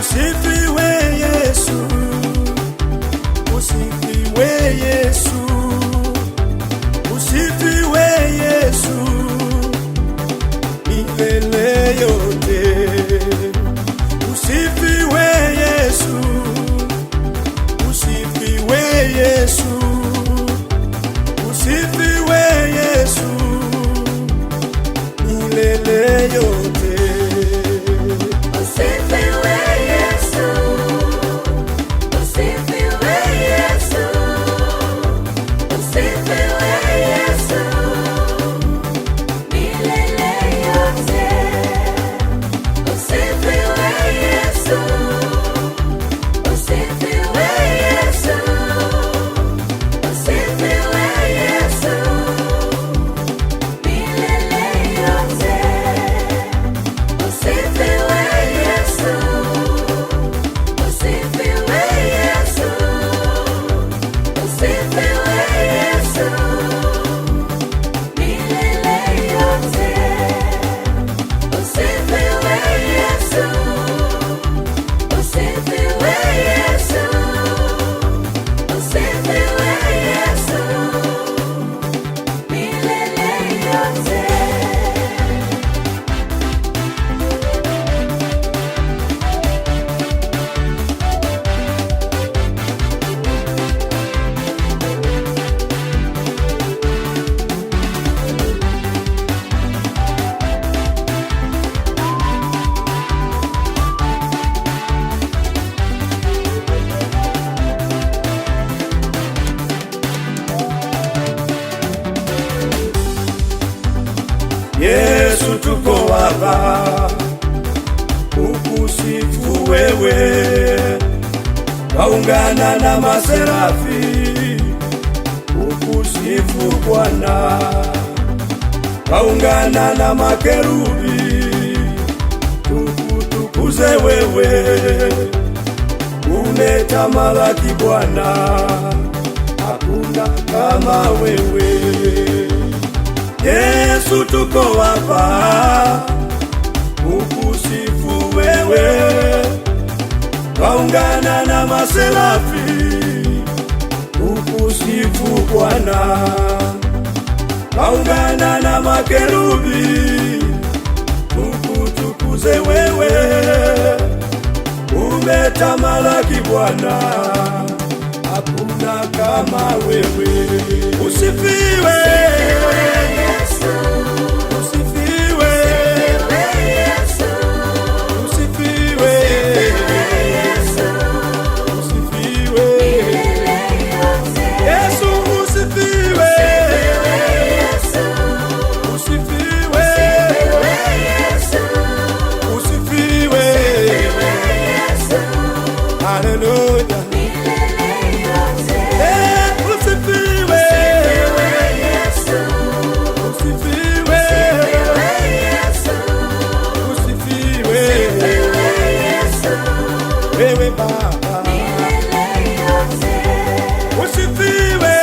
Usifiwe Yesu, usifiwe Yesu, usifiwe Yesu, milele yote. Usifiwe Yesu, usifiwe Yesu, usifiwe Yesu, milele yote. Yesu, tuko hapa kukusifu wewe, waungana na maserafi kukusifu Bwana, waungana na makerubi tukutukuze wewe, umetamalaki Bwana, hakuna kama wewe. Yesu, tuko hapa kukusifu wewe, waungana na maserafi kukusifu Bwana, waungana na makerubi tukutukuze wewe, umetamalaki Bwana, hakuna kama wewe. Usifiwe Yesu, usifiwe Yesu, usifiwe Yesu, usifiwe Yesu, usifiwe Yesu, usifiwe Yesu, usifiwe Yesu, haleluya. Wewe Baba, usifiwe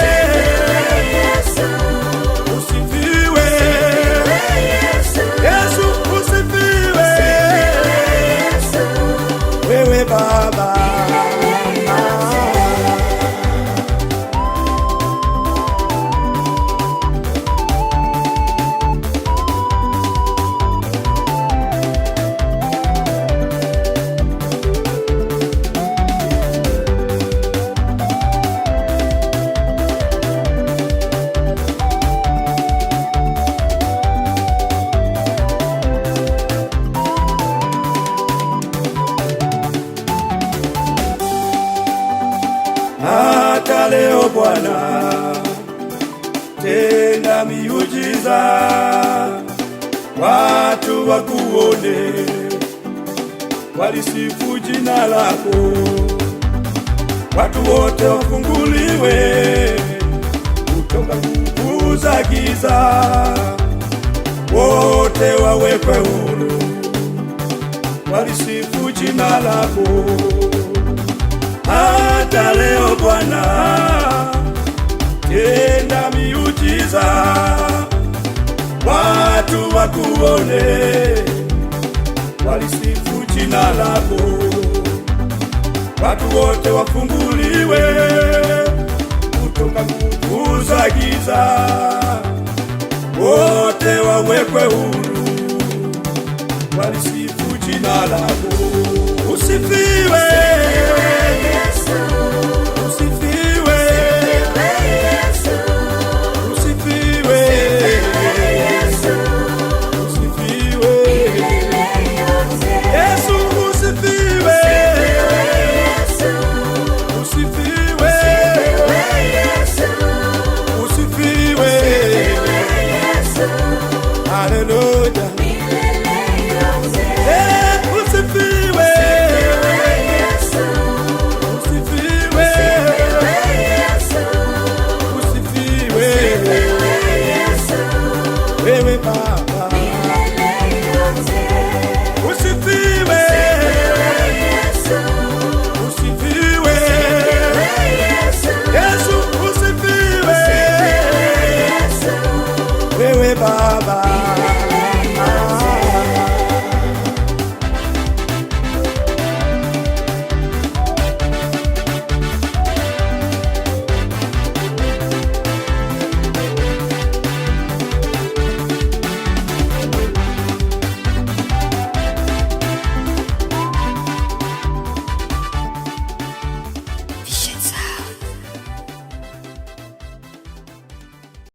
Yesu, usifiwe Yesu, usifiwe Yesu, wewe Baba. Hata leo Bwana, tenda miujiza, watu wakuone, walisifu jina lako, watu wote wafunguliwe kutoka nguvu za giza, wote wawekwe huru, walisifu jina lako. Hata leo Bwana, tenda miujiza, watu wakuone, walisifu jina lako. watu wote wafunguliwe kutoka nguvu za giza, wote wawekwe huru, walisifu jina lako.